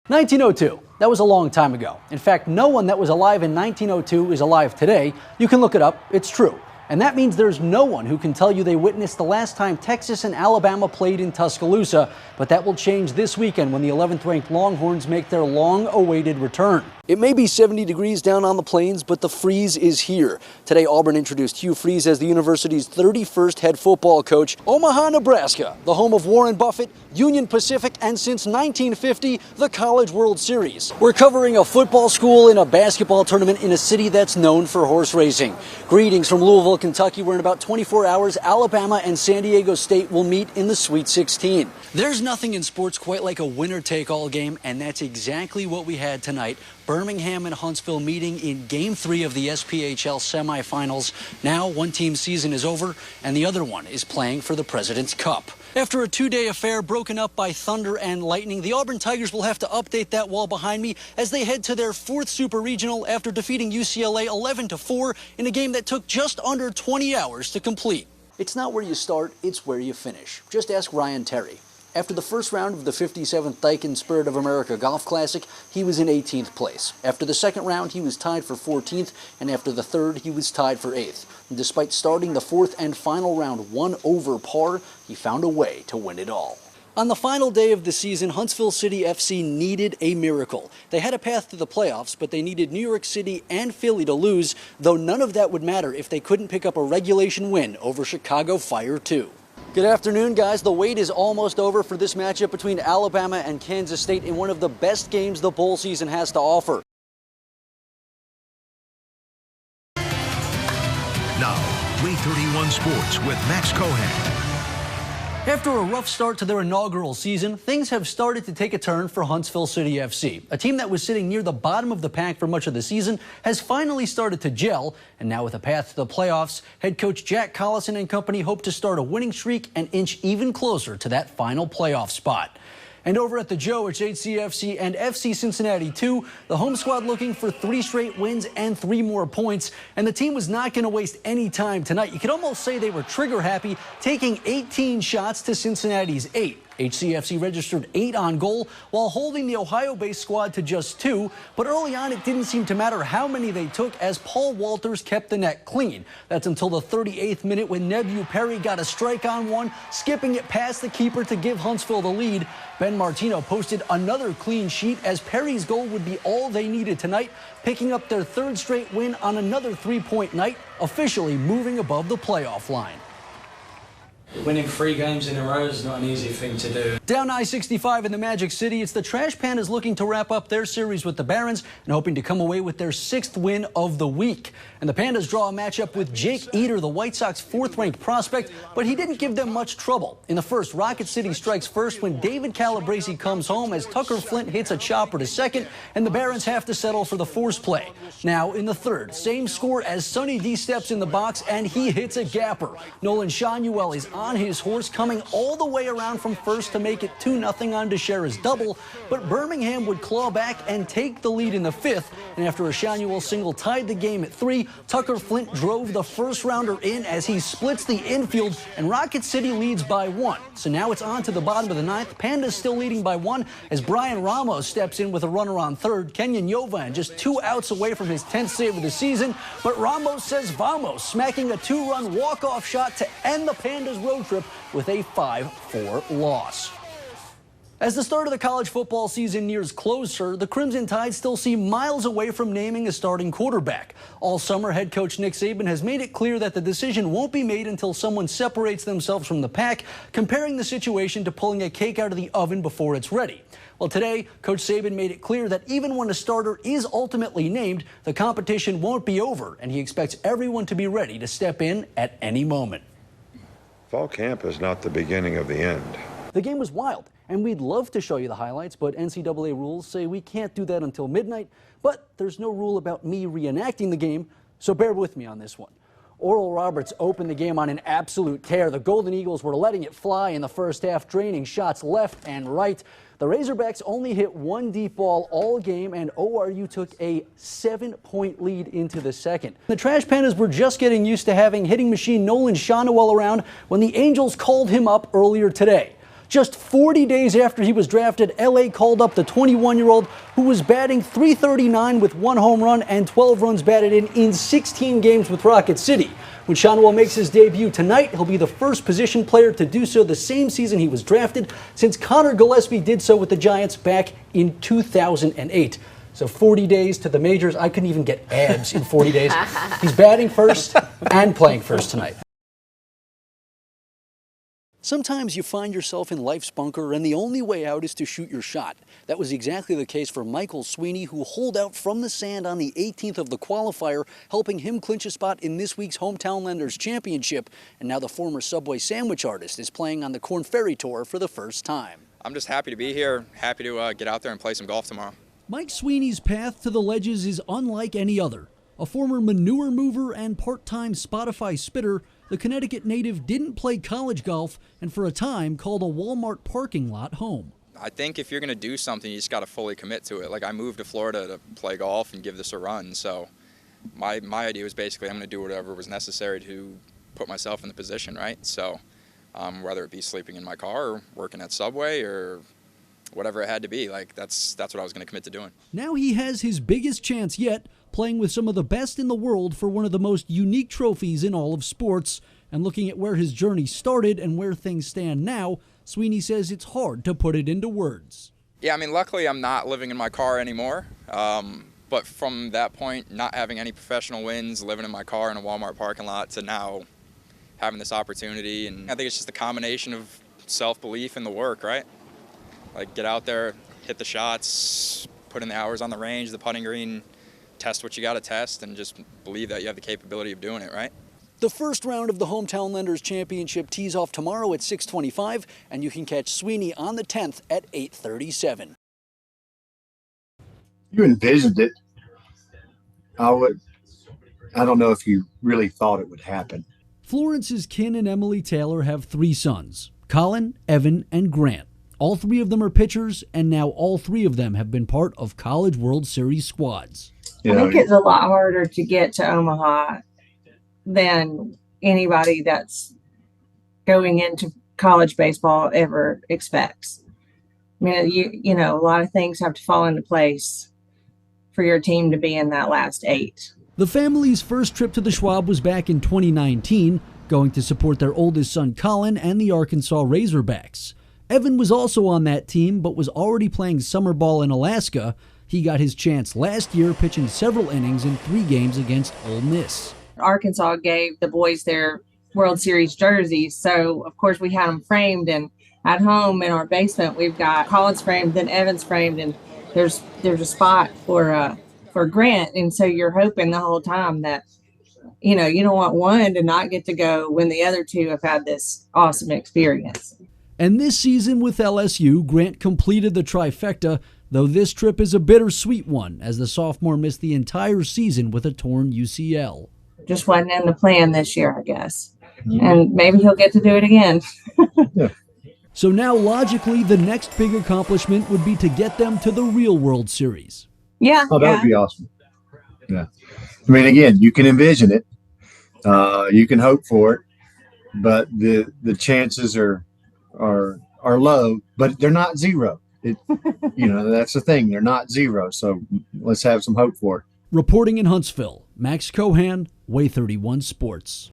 1902. That was a long time ago. In fact, no one that was alive in 1902 is alive today. You can look it up. It's true. And that means there's no one who can tell you they witnessed the last time Texas and Alabama played in Tuscaloosa. But that will change this weekend when the 11th-ranked Longhorns make their long-awaited return. It may be 70 degrees down on the plains, but the freeze is here. Today, Auburn introduced Hugh Freeze as the university's 31st head football coach. Omaha, Nebraska, the home of Warren Buffett, Union Pacific, and since 1950, the College World Series. We're covering a football school in a basketball tournament in a city that's known for horse racing. Greetings from Louisville, Kentucky, where in about 24 hours, Alabama and San Diego State will meet in the Sweet 16. There's nothing in sports quite like a winner-take-all game, and that's exactly what we had tonight. Birmingham and Huntsville meeting in Game 3 of the SPHL semifinals. Now, one team's season is over, and the other one is playing for the President's Cup. After a two-day affair broken up by thunder and lightning, the Auburn Tigers will have to update that wall behind me as they head to their fourth Super Regional after defeating UCLA 11-4 in a game that took just under 20 hours to complete. It's not where you start, it's where you finish. Just ask Ryan Terry. After the first round of the 57th Daikin Spirit of America Golf Classic, he was in 18th place. After the second round, he was tied for 14th, and after the third, he was tied for 8th. And despite starting the fourth and final round 1 over par, he found a way to win it all. On the final day of the season, Huntsville City FC needed a miracle. They had a path to the playoffs, but they needed New York City and Philly to lose, though none of that would matter if they couldn't pick up a regulation win over Chicago Fire 2. Good afternoon, guys. The wait is almost over for this matchup between Alabama and Kansas State in one of the best games the bowl season has to offer. Now, 331 Sports with Max Cohan. After a rough start to their inaugural season, things have started to take a turn for Huntsville City FC. A team that was sitting near the bottom of the pack for much of the season has finally started to gel, and now with a path to the playoffs, head coach Jack Collison and company hope to start a winning streak and inch even closer to that final playoff spot. And over at the Joe, it's HCFC and FC Cincinnati 2, the home squad looking for 3 straight wins and 3 more points. And the team was not going to waste any time tonight. You could almost say they were trigger happy, taking 18 shots to Cincinnati's 8. HCFC registered 8 on goal while holding the Ohio-based squad to just 2, but early on it didn't seem to matter how many they took as Paul Walters kept the net clean. That's until the 38th minute when Nebu Perry got a strike on one, skipping it past the keeper to give Huntsville the lead. Ben Martino posted another clean sheet as Perry's goal would be all they needed tonight, picking up their 3rd straight win on another 3-point night, officially moving above the playoff line. Winning 3 games in a row is not an easy thing to do. Down I-65 in the Magic City, it's the Trash Pandas looking to wrap up their series with the Barons and hoping to come away with their 6th win of the week. And the Pandas draw a matchup with Jake Eater, the White Sox 4th-ranked prospect, but he didn't give them much trouble. In the first, Rocket City strikes first when David Calabrese comes home as Tucker Flint hits a chopper to second, and the Barons have to settle for the force play. Now in the third, same score as Sonny D steps in the box and he hits a gapper. Nolan Shanuel is on his horse, coming all the way around from first to make it 2-0 on DeShera's double, but Birmingham would claw back and take the lead in the 5th, and after a Shanuel single tied the game at 3, Tucker Flint drove the first-rounder in as he splits the infield, and Rocket City leads by 1. So now it's on to the bottom of the 9th. Pandas still leading by 1 as Brian Ramos steps in with a runner on 3rd. Kenyon Yovan just 2 outs away from his 10th save of the season, but Ramos says vamos, smacking a 2-run walk-off shot to end the Pandas' road trip with a 5-4 loss. As the start of the college football season nears closer, the Crimson Tide still seem miles away from naming a starting quarterback. All summer, head coach Nick Saban has made it clear that the decision won't be made until someone separates themselves from the pack, comparing the situation to pulling a cake out of the oven before it's ready. Well, today, Coach Saban made it clear that even when a starter is ultimately named, the competition won't be over, and he expects everyone to be ready to step in at any moment. Fall camp is not the beginning of the end. The game was wild, and we'd love to show you the highlights, but NCAA rules say we can't do that until midnight. But there's no rule about me reenacting the game, so bear with me on this one. Oral Roberts opened the game on an absolute tear. The Golden Eagles were letting it fly in the first half, draining shots left and right. The Razorbacks only hit 1 deep ball all game, and ORU took a 7-point lead into the second. The Trash Pandas were just getting used to having hitting machine Nolan Shanuel around when the Angels called him up earlier today. Just 40 days after he was drafted, LA called up the 21-year-old who was batting .339 with 1 home run and 12 runs batted in 16 games with Rocket City. When Shonwell makes his debut tonight, he'll be the first position player to do so the same season he was drafted, since Connor Gillespie did so with the Giants back in 2008. So 40 days to the majors. I couldn't even get abs in 40 days. He's batting first and playing first tonight. Sometimes you find yourself in life's bunker and the only way out is to shoot your shot. That was exactly the case for Michael Sweeney, who holed out from the sand on the 18th of the qualifier, helping him clinch a spot in this week's Hometown Lenders Championship. And now the former Subway sandwich artist is playing on the Corn Ferry Tour for the first time. I'm just happy to be here, happy to get out there and play some golf tomorrow. Mike Sweeney's path to the ledges is unlike any other. A former manure mover and part-time Spotify spitter, the Connecticut native didn't play college golf and for a time called a Walmart parking lot home. I think if you're going to do something, you just got to fully commit to it. Like, I moved to Florida to play golf and give this a run, so my idea was basically I'm going to do whatever was necessary to put myself in the position, right? So whether it be sleeping in my car or working at Subway or whatever it had to be, like that's what I was going to commit to doing. Now he has his biggest chance yet, playing with some of the best in the world for one of the most unique trophies in all of sports. And looking at where his journey started and where things stand now, Sweeney says it's hard to put it into words. Yeah, I mean, luckily I'm not living in my car anymore. But from that point, not having any professional wins, living in my car in a Walmart parking lot, to now having this opportunity. And I think it's just a combination of self-belief and the work, right? Like, get out there, hit the shots, put in the hours on the range, the putting green, test what you got to test, and just believe that you have the capability of doing it, right? The first round of the Hometown Lenders Championship tees off tomorrow at 6:25, and you can catch Sweeney on the 10th at 8:37. You envisioned it. I don't know if you really thought it would happen. Florence's Kin and Emily Taylor have 3 sons, Colin, Evan, and Grant. All 3 of them are pitchers, and now all 3 of them have been part of College World Series squads. You I know, think it's a lot harder to get to Omaha than anybody that's going into college baseball ever expects. I mean, you know, a lot of things have to fall into place for your team to be in that last 8. The family's first trip to the Schwab was back in 2019, going to support their oldest son Colin and the Arkansas Razorbacks. Evan was also on that team, but was already playing summer ball in Alaska. He got his chance last year, pitching several innings in 3 games against Ole Miss. Arkansas gave the boys their World Series jerseys, so of course we had them framed, and at home in our basement we've got Colin's framed, then Evan's framed, and there's a spot for Grant, and so you're hoping the whole time that, you know, you don't want one to not get to go when the other 2 have had this awesome experience. And this season with LSU, Grant completed the trifecta, though this trip is a bittersweet one, as the sophomore missed the entire season with a torn UCL. Just wasn't in the plan this year, I guess. And maybe he'll get to do it again. So now, logically, the next big accomplishment would be to get them to the real World Series. Yeah. oh, that would be awesome. Yeah. I mean, again, you can envision it. You can hope for it, but the chances are low, but they're not zero. You know, that's the thing. They're not zero. So let's have some hope for it. Reporting in Huntsville, Max Cohan, Way 31 Sports.